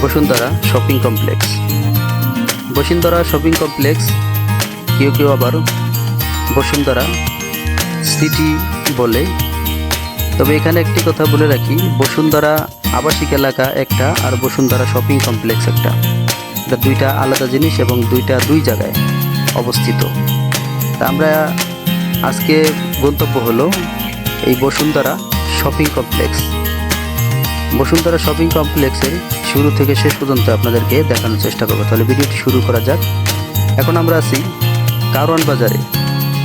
Bashundhara shopping complex. Bashundhara shopping complex কেউ কেউ আবার বসুন্ধরা সিটি বলে। তবে এখানে একটি কথা বলে রাখি, বসুন্ধরা আবাসিক এলাকা একটা আর বসুন্ধরা শপিং কমপ্লেক্স একটা, এটা দুইটা আলাদা জিনিস এবং দুই জায়গায় অবস্থিত। তা আমরা আজকে গন্তব্য হলো এই Bashundhara shopping complex. Bashundhara shopping কমপ্লেক্সের শুরু থেকে শেষ পর্যন্ত আপনাদেরকে দেখানোর চেষ্টা করবো। তাহলে ভিডিওটি শুরু করা যাক। এখন আমরা আছি কারওয়ান বাজারে।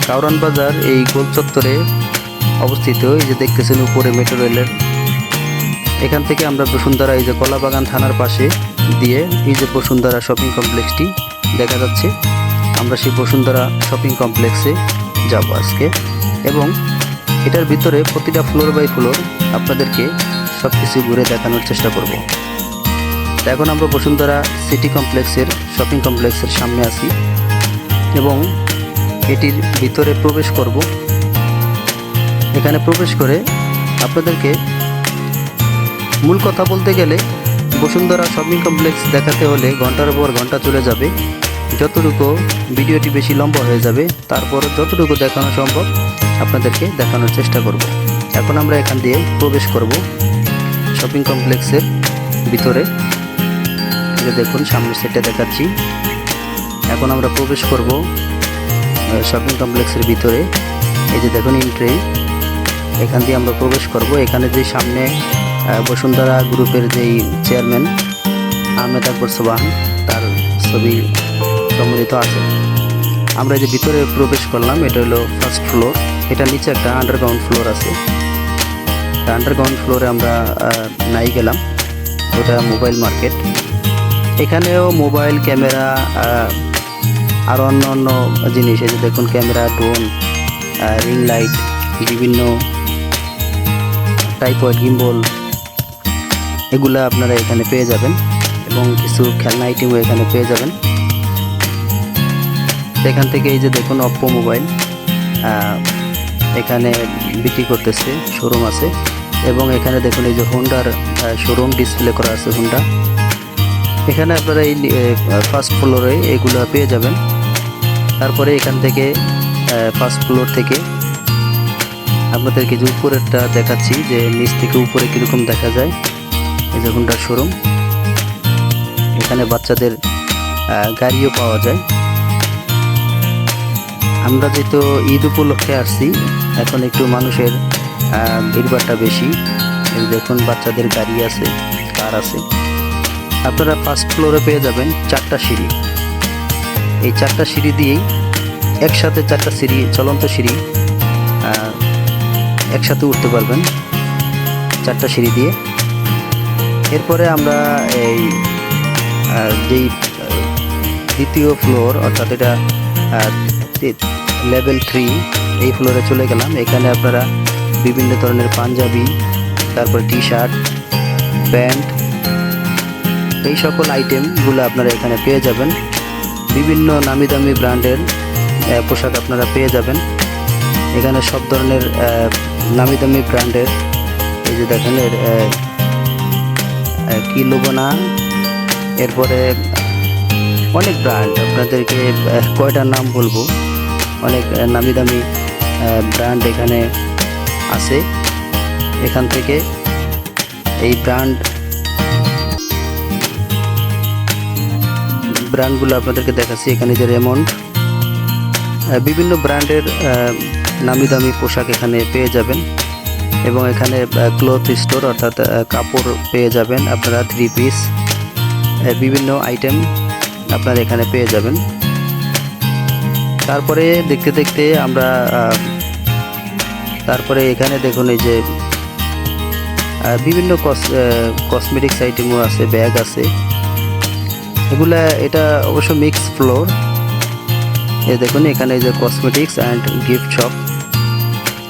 কারওয়ান বাজার এই গোল চত্বরে অবস্থিত। এই যে দেখতেছেন উপরে মেট্রো রেলের, এখান থেকে আমরা বসুন্ধরা এই যে কলাবাগান থানার পাশে দিয়ে এই যে বসুন্ধরা শপিং কমপ্লেক্সটি দেখা যাচ্ছে। আমরা সেই বসুন্ধরা শপিং কমপ্লেক্সে যাব আজকে, এবং এটার ভিতরে প্রতিটা ফ্লোর বাই ফ্লোর আপনাদেরকে সব কিছু ঘুরে দেখানোর চেষ্টা করব। তা এখন আমরা বসুন্ধরা সিটি কমপ্লেক্সের শপিং কমপ্লেক্সের সামনে আছি এবং এটির ভিতরে প্রবেশ করব। এখানে প্রবেশ করে আপনাদেরকে মূল কথা বলতে গেলে বসুন্ধরা শপিং কমপ্লেক্স দেখাতে হলে ঘন্টার পর ঘন্টা চলে যাবে। যতটুকু ভিডিওটি বেশি লম্বা হয়ে যাবে, তারপর যতটুকু দেখানো সম্ভব আপনাদেরকে দেখানোর চেষ্টা করব। এখন আমরা এখান দিয়ে প্রবেশ করব শপিং কমপ্লেক্সের ভিতরে। যে দেখুন সামনের সেটটা দেখাচ্ছি। এখন আমরা প্রবেশ করব শপিং কমপ্লেক্সের ভিতরে। এই যে দেখুন এন্ট্রি, এখান দিয়ে আমরা প্রবেশ করব। এখানে যে সামনে বসুন্ধরা গ্রুপের যেই চেয়ারম্যান আহমেদ আকবর সোবান, তার ছবি সম্মিলিত আছে। আমরা যে ভিতরে প্রবেশ করলাম, এটা হলো ফার্স্ট ফ্লোর। এটা নিচে একটা আন্ডারগ্রাউন্ড ফ্লোর আছে। আন্ডারগ্রাউন্ড ফ্লোরে আমরা নাই গেলাম, ওটা মোবাইল মার্কেট। এখানেও মোবাইল, ক্যামেরা আর অন্য জিনিস, এই যে দেখুন ক্যামেরা, ড্রোন, রিং লাইট, বিভিন্ন টাইপয়েড গিম্বল, এগুলা আপনারা এখানে পেয়ে যাবেন এবং কিছু খেলনা আইটেমও এখানে পেয়ে যাবেন। এখান থেকে এই যে দেখুন অপ্পো মোবাইল এখানে বিক্রি করতেছে, শোরুম আছে। এবং এখানে দেখুন এই যে হোন্ডার শোরুম ডিসপ্লে করা আছে, হোন্ডা। এখানে আপনারা এই ফার্স্ট ফ্লোরে এগুলো পেয়ে যাবেন। তারপরে এখান থেকে ফার্স্ট ফ্লোর থেকে আপনাদেরকে যে উপরেরটা দেখাচ্ছি, যে নিচ থেকে উপরে কীরকম দেখা যায়। এই যে হোন্ডার শোরুম, এখানে বাচ্চাদের গাড়িও পাওয়া যায়। আমরা যেহেতু ঈদ উপলক্ষে আসছি, এখন একটু মানুষের ভিড়ভাড়টা বেশি। দেখুন বাচ্চাদের গাড়ি আছে, কার আছে। আপনারা ফার্স্ট ফ্লোরে পেয়ে যাবেন 4টা সিঁড়ি। এই 4টা সিঁড়ি দিয়েই একসাথে 4টা সিঁড়ি, চলন্ত সিঁড়ি একসাথে উঠতে পারবেন 4টা সিঁড়ি দিয়ে। এরপরে আমরা এই যেই দ্বিতীয় ফ্লোর, অর্থাৎ এটা লেভেল 3, এই ফ্লোরে চলে গেলাম। এখানে আপনারা বিভিন্ন ধরনের পাঞ্জাবি, তারপর টি শার্ট, প্যান্ট, এই সকল আইটেমগুলো আপনারা এখানে পেয়ে যাবেন। বিভিন্ন নামি দামি ব্র্যান্ডের পোশাক আপনারা পেয়ে যাবেন এখানে, সব ধরনের নামি দামি ব্র্যান্ডের। এই যে দেখেন এর কি লোগো না, এরপরে অনেক ব্র্যান্ড, আপনাদেরকে কয়টার নাম বলবো, অনেক নামি দামি ব্র্যান্ড এখানে আছে। এখান থেকে এই ব্র্যান্ডগুলো আপনাদেরকে দেখাচ্ছি। এখানে যে রেমন্ড, বিভিন্ন ব্র্যান্ডের নামি দামি পোশাক এখানে পেয়ে যাবেন। এবং এখানে ক্লথ স্টোর, অর্থাৎ কাপড় পেয়ে যাবেন আপনারা, 3 পিস, বিভিন্ন আইটেম আপনারা এখানে পেয়ে যাবেন। তারপরে দেখতে দেখতে আমরা তারপরে এখানে দেখুন এই যে বিভিন্ন কসমেটিক্স আইটেমও আছে, ব্যাগ আছে এগুলা। এটা অবশ্য মিক্স ফ্লোর। এই দেখুন এখানে যে কসমেটিক্স অ্যান্ড গিফট শপ,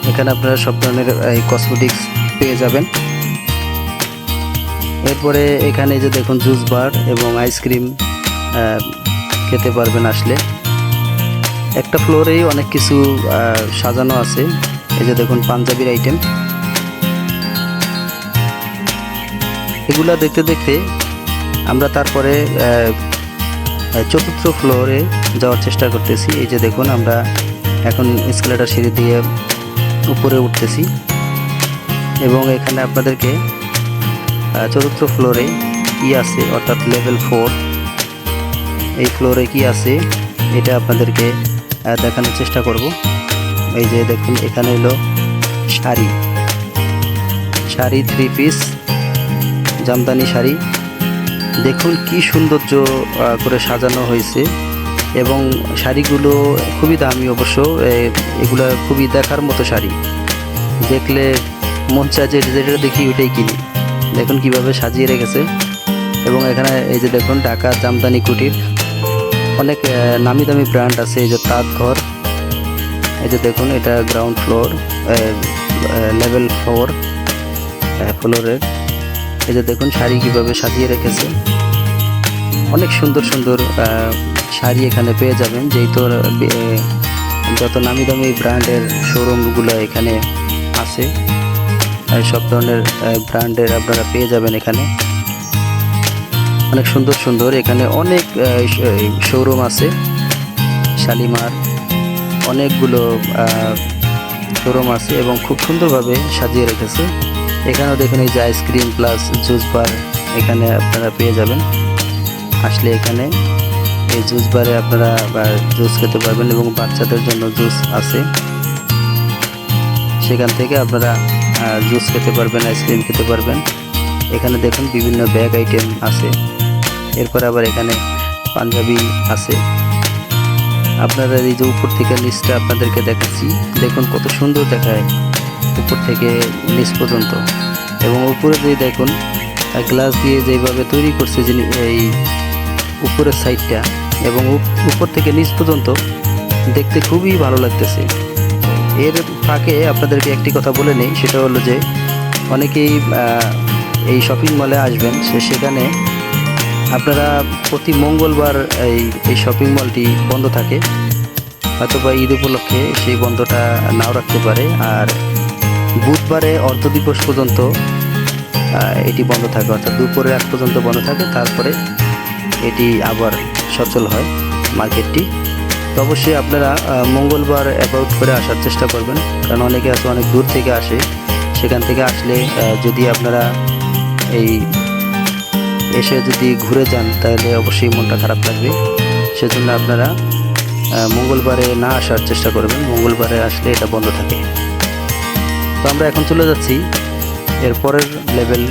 এখানে আপনারা সব ধরনের এই কসমেটিক্স পেয়ে যাবেন। এরপরে এখানে যে দেখুন জুস বার এবং আইসক্রিম খেতে পারবেন আসলে। একটা ফ্লোরেই অনেক কিছু সাজানো আছে। এই যে দেখুন পাঞ্জাবির আইটেম, এগুলা দেখতে দেখতে আমরা তারপরে চতুর্থ ফ্লোরে যাওয়ার চেষ্টা করতেছি। এই যে দেখুন, আমরা এখন এসকেলেটর সিঁড়ি দিয়ে উপরে উঠতেছি এবং এখানে আপনাদেরকে চতুর্থ ফ্লোরে কি আছে অর্থাৎ লেভেল 4 এই ফ্লোরে কি আছে এটা আপনাদেরকে দেখানোর চেষ্টা করব। এই যে দেখুন, এখানে হলো শাড়ি 3 পিস জামদানি শাড়ি। দেখুন কি সৌন্দর্য করে সাজানো হয়েছে এবং শাড়িগুলো খুবই দামি অবশ্য। এগুলো খুবই দেখার মতো শাড়ি, দেখলে মন চায় যে যেটা দেখি ওইটাই কিনি। দেখুন কিভাবে সাজিয়ে রেখেছে। এবং এখানে এই যে দেখুন ঢাকা জামদানি কুটির, অনেক নামি দামি ব্র্যান্ড আছে। এই যে তাঁত ঘর, এই যে দেখুন এটা গ্রাউন্ড ফ্লোর লেভেল 4 ফ্লোরের। এই যে দেখুন শাড়ি কিভাবে সাজিয়ে রেখেছে। অনেক সুন্দর সুন্দর শাড়ি এখানে পেয়ে যাবেন, যেহেতু যত নামি দামি ব্র্যান্ডের শোরুমগুলো এখানে আছে, সব ধরনের ব্র্যান্ডের আপনারা পেয়ে যাবেন এখানে। অনেক সুন্দর সুন্দর এখানে অনেক শোরুম আছে। শালিমার অনেকগুলো শোরুম আছে এবং খুব সুন্দরভাবে সাজিয়ে রেখেছে। এখানেও দেখুন এই যে আইসক্রিম প্লাস জুস বার এখানে আপনারা পেয়ে যাবেন। আসলে এখানে এই জুস বারে আপনারা জুস খেতে পারবেন এবং বাচ্চাদের জন্য জুস আছে, সেখান থেকে আপনারা জুস খেতে পারবেন, আইসক্রিম খেতে পারবেন। এখানে দেখুন বিভিন্ন ব্যাগ আইটেম আছে। এরপর আবার এখানে পাঞ্জাবি আছে। আপনারা এই যে উপর থেকে নিচটা আপনাদেরকে দেখাচ্ছি, দেখুন কত সুন্দর দেখায় উপর থেকে নিচ পর্যন্ত। এবং উপরে যে দেখুন গ্লাস দিয়ে যেভাবে তৈরি করছে যে এই উপরের সাইডটা, এবং উপর থেকে নিচ পর্যন্ত দেখতে খুবই ভালো লাগতেছে। এর ফাঁকে আপনাদেরকে একটি কথা বলে নেই, সেটা হলো যে অনেকেই এই শপিং মলে আসবেন, সেখানে আপনারা প্রতি মঙ্গলবার এই শপিং মলটি বন্ধ থাকে, অথবা ঈদ উপলক্ষে সেই বন্ধটা নাও রাখতে পারে। আর বুধবারে অর্ধ দিবস পর্যন্ত এটি বন্ধ থাকে, অর্থাৎ দুপুরের আগ পর্যন্ত বন্ধ থাকে, তারপরে এটি আবার সচল হয় মার্কেটটি। তো অবশ্যই আপনারা মঙ্গলবার অ্যাবাউট করে আসার চেষ্টা করবেন, কারণ অনেকে আছে অনেক দূর থেকে আসে। সেখান থেকে আসলে যদি আপনারা এই এসে যদি ঘুরে যান তাহলে অবশ্যই মনটা খারাপ লাগবে। সেজন্য আপনারা মঙ্গলবারে না আসার চেষ্টা করবেন, মঙ্গলবারে আসলে এটা বন্ধ থাকে। তো আমরা এখন চলে যাচ্ছি এরপরের লেভেল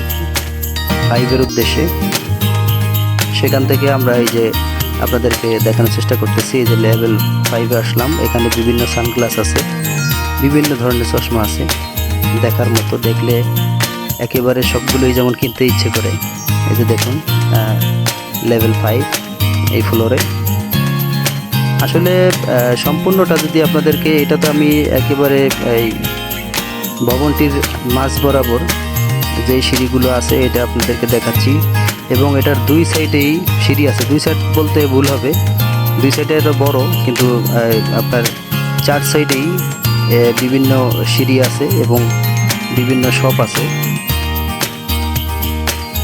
5-এর উদ্দেশ্যে। সেখান থেকে আমরা এই যে আপনাদেরকে দেখানোর চেষ্টা করতেছি, এই যে লেভেল 5-এ আসলাম। এখানে বিভিন্ন সানগ্লাস আছে, বিভিন্ন ধরনের চশমা আছে দেখার মতো, দেখলে একেবারে সবগুলোই যেমন কিনতে ইচ্ছে করে। এই যে দেখুন লেভেল 5 এই ফ্লোরে। আসলে সম্পূর্ণটা যদি আপনাদেরকে, এটা তো আমি একেবারে এই ভবনটির মাঝ বরাবর যেই সিঁড়িগুলো আছে এটা আপনাদেরকে দেখাচ্ছি, এবং এটার দুই সাইডেই সিঁড়ি আছে। দুই সাইড বলতে ভুল হবে, দুই সাইডে এটা বড়, কিন্তু আপনার 4 সাইডেই বিভিন্ন সিঁড়ি আছে এবং বিভিন্ন শপ আছে।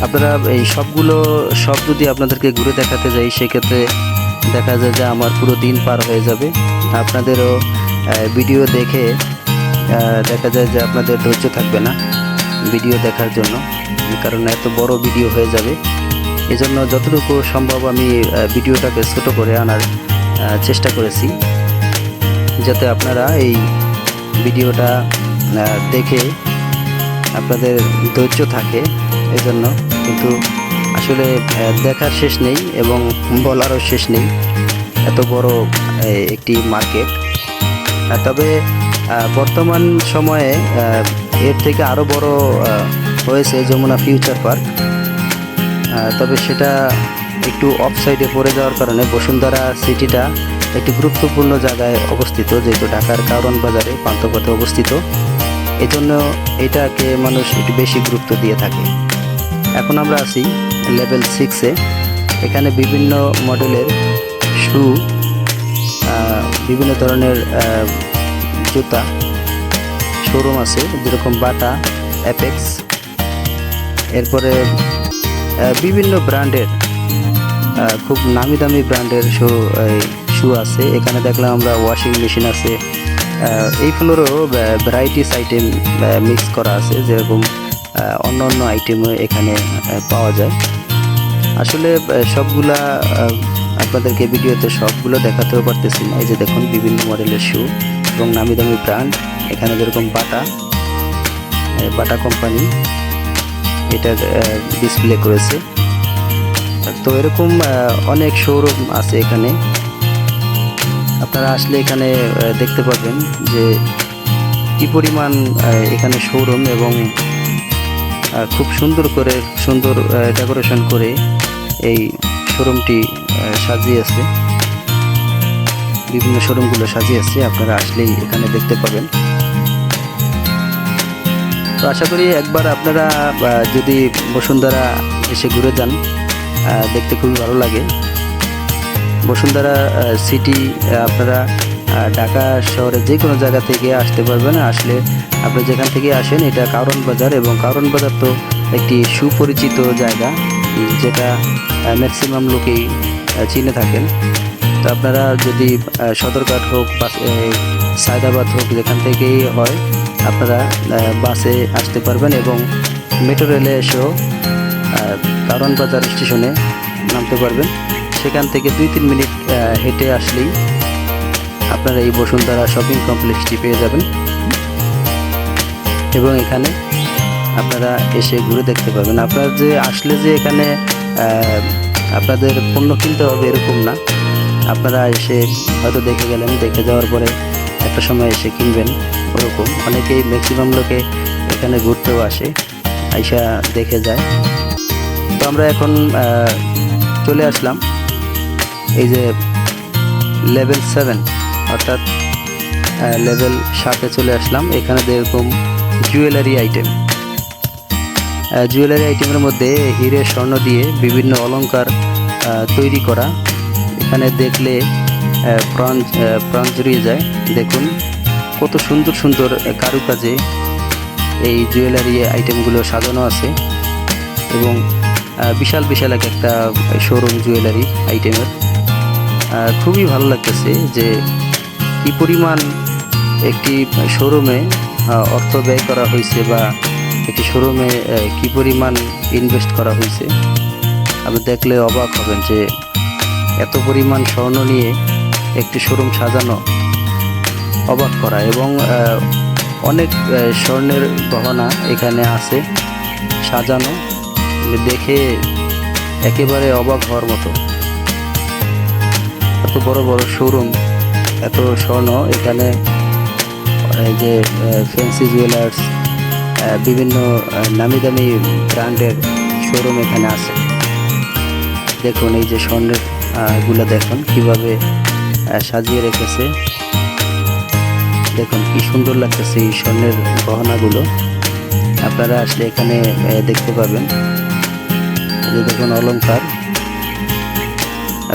আপনারা এই সব যদি আপনাদেরকে ঘুরে দেখাতে যাই, সেক্ষেত্রে দেখা যায় যে আমার পুরো দিন পার হয়ে যাবে। আপনাদেরও ভিডিও দেখে দেখা যায় যে আপনাদের ধৈর্য থাকবে না ভিডিও দেখার জন্য, কারণ এত বড় ভিডিও হয়ে যাবে। এজন্য যতটুকু সম্ভব আমি ভিডিওটাকে ছোট করে আনার চেষ্টা করেছি, যাতে আপনারা এই ভিডিওটা দেখে আপনাদের ধৈর্য থাকে এজন্য। কিন্তু আসলে দেখার শেষ নেই এবং বলারও শেষ নেই, এত বড় একটি মার্কেট। তবে বর্তমান সময়ে এর থেকে আরও বড় হয়েছে যমুনা ফিউচার পার্ক, তবে সেটা একটু অফ সাইডে পড়ে যাওয়ার কারণে বসুন্ধরা সিটিটা একটি গুরুত্বপূর্ণ জায়গায় অবস্থিত, যেহেতু ঢাকার কারওয়ান বাজারে পান্থপথে অবস্থিত, এজন্য এটাকে মানুষ একটু বেশি গুরুত্ব দিয়ে থাকে। এখন আমরা আছি লেভেল 6-এ। এখানে বিভিন্ন মডেলের শু, বিভিন্ন ধরনের জুতা শোরুম আছে, যেরকম বাটা, অ্যাপেক্স, এরপরে বিভিন্ন ব্র্যান্ডের খুব নামি দামি ব্র্যান্ডের শু আছে। এখানে দেখলাম আমরা ওয়াশিং মেশিন আছে। এই ফ্লোরেও ভ্যারাইটিস আইটেম মিক্স করা আছে, যেরকম অন্য অন্য আইটেমও এখানে পাওয়া যায়। আসলে সবগুলা আপনাদেরকে ভিডিওতে সবগুলো দেখাতেও পারতেছি না। এই যে দেখুন বিভিন্ন মডেলের শু এবং নামি দামি ব্র্যান্ড। এখানে যেরকম বাটা কোম্পানি এটার ডিসপ্লে করেছে। তো এরকম অনেক শোরুম আছে এখানে। আপনারা আসলে এখানে দেখতে পাবেন যে কি পরিমাণ এখানে শোরুম, এবং খুব সুন্দর ডেকোরেশন করে এই শোরুমটি সাজিয়েছে। বিভিন্ন শোরুমগুলো সাজিয়েছে, আপনারা আসলেই এখানে দেখতে পাবেন। তো আশা করি একবার আপনারা যদি বসুন্ধরা এসে ঘুরে যান, দেখতে খুবই ভালো লাগে। বসুন্ধরা সিটি আপনারা ঢাকা শহরে যে কোনো জায়গা থেকে আসতে পারবেন। আসলে আপনি যেখান থেকে আসেন, এটা কারণ বাজার, এবং কারণ বাজার তো একটি সুপরিচিত জায়গা, যেটা ম্যাক্সিমাম লোকেই চিনে থাকেন। তো আপনারা যদি সদরঘাট হোক বা সায়দাবাদ হোক, যেখান থেকেই হয়, আপনারা বাসে আসতে পারবেন, এবং মেট্রো রেলে এসেও কারণ বাজার স্টেশনে নামতে পারবেন। সেখান থেকে 2-3 মিনিট হেঁটে আসলেই আপনারা এই বসুন্ধরা শপিং কমপ্লেক্সটি পেয়ে যাবেন, এবং এখানে আপনারা এসে ঘুরে দেখতে পাবেন। আপনারা যে আসলে যে এখানে আপনাদের পণ্য কিনতে হবে এরকম না। আপনারা এসে হয়তো দেখে গেলেন, দেখে যাওয়ার পরে একটা সময় এসে কিনবেন, ওরকম। অনেকেই ম্যাক্সিমাম লোকে এখানে ঘুরতেও আসে, আইসা দেখে যায়। তো আমরা এখন চলে আসলাম এই যে লেভেল 7, অর্থাৎ লেভেল 7-এ চলে আসলাম। এখানে যেরকম জুয়েলারি আইটেমের মধ্যে হিরে স্বর্ণ দিয়ে বিভিন্ন অলংকার তৈরি করা। এখানে দেখলে প্রাণ জুড়িয়ে যায়। দেখুন কত সুন্দর কারুকাজে এই জুয়েলারি আইটেমগুলো সাজানো আছে, এবং বিশাল একটা শোরুম জুয়েলারি আইটেমের। খুবই ভালো লাগতেছে যে কি পরিমাণ একটি শোরুমে অর্থ ব্যয় করা হয়েছে, বা একটি শোরুমে কি পরিমাণ ইনভেস্ট করা হয়েছে। আপনি দেখলে অবাক হবেন যে এত পরিমাণ স্বর্ণ নিয়ে একটি শোরুম সাজানো অবাক করা। এবং অনেক স্বর্ণের গহনা এখানে আছে সাজানো, দেখে একেবারে অবাক হওয়ার মতো। এত বড় শোরুম, এত স্বর্ণ এখানে। এই যে ফ্যান্সি জুয়েলার্স, বিভিন্ন নামি দামি ব্র্যান্ডের শোরুম এখানে আছে। দেখুন এই যে স্বর্ণের গুলো দেখুন কিভাবে সাজিয়ে রেখেছে। দেখুন কি সুন্দর লাগতেছে এই স্বর্ণের গহনাগুলো। আপনারা আসলে এখানে দেখতে পাবেন। এই যে দেখুন অলংকার,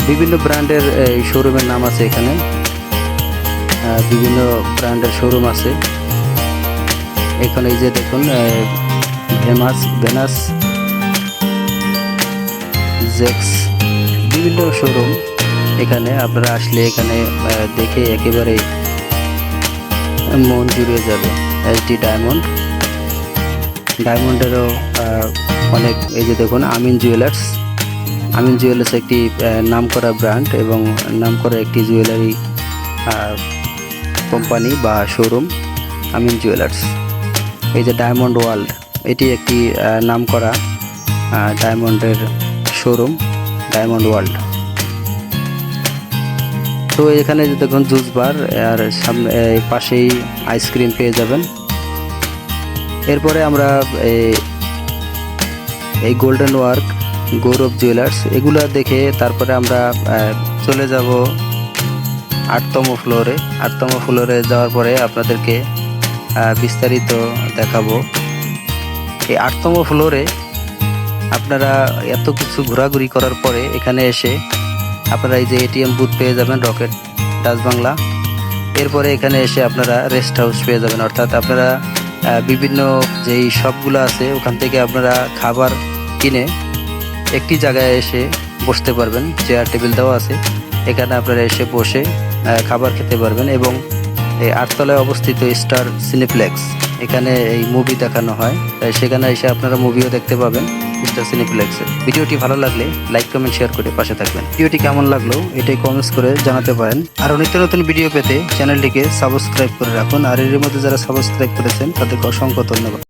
বিভিন্ন ব্র্যান্ডের শোরুমের নাম আছে এখানে। বিভিন্ন ব্র্যান্ডের শোরুম আছে এখানে। এই যে দেখুন ভেনাস, জেক্স, বিভিন্ন শোরুম এখানে। আপনারা আসলে এখানে দেখে একেবারে মন জুড়িয়ে যাবে। এসডি ডায়মন্ডেরও অনেক। এই যে দেখুন আমিন জুয়েলার্স একটি নামকরা ব্র্যান্ড এবং নামকরা একটি জুয়েলারি কোম্পানি বা শোরুম, আমিন জুয়েলার্স। এই যে ডায়মন্ড ওয়ার্ল্ড, এটি একটি নামকরা ডায়মন্ডের শোরুম, ডায়মন্ড ওয়ার্ল্ড। তো এখানে যে দেখুন জুস বার, আর সামনে পাশেই আইসক্রিম পেয়ে যাবেন। এরপরে আমরা এই গোল্ডেন ওয়ার্ক, গৌরব জুয়েলার্স এগুলা দেখে তারপরে আমরা চলে যাব 8তম ফ্লোরে। 8তম ফ্লোরে যাওয়ার পরে আপনাদেরকে বিস্তারিত দেখাবো। এই 8তম ফ্লোরে আপনারা এত কিছু ঘোরাঘুরি করার পরে এখানে এসে আপনারা এই যে এটিএম বুথ পেয়ে যাবেন, রকেট ডাচ বাংলা। এরপরে এখানে এসে আপনারা রেস্ট হাউস পেয়ে যাবেন, অর্থাৎ আপনারা বিভিন্ন যেই শপগুলো আছে ওখান থেকে আপনারা খাবার কিনে একটি জায়গায় এসে বসতে পারবেন, চেয়ার টেবিল দেওয়া আছে। এখানে আপনারা এসে বসে খাবার খেতে পারবেন। এবং এই 8 তলায় অবস্থিত স্টার সিনেপ্লেক্স, এখানে এই মুভি দেখানো হয়, তাই সেখানে এসে আপনারা মুভিও দেখতে পাবেন স্টার সিনেপ্লেক্সে। ভিডিওটি ভালো লাগলে লাইক কমেন্ট শেয়ার করে পাশে থাকবেন। ভিডিওটি কেমন লাগলো এটাই কমেন্টস করে জানাতে পারেন। আরও নিত্য নতুন ভিডিও পেতে চ্যানেলটিকে সাবস্ক্রাইব করে রাখুন। আর এর মধ্যে যারা সাবস্ক্রাইব করেছেন তাদেরকে অসংখ্য ধন্যবাদ।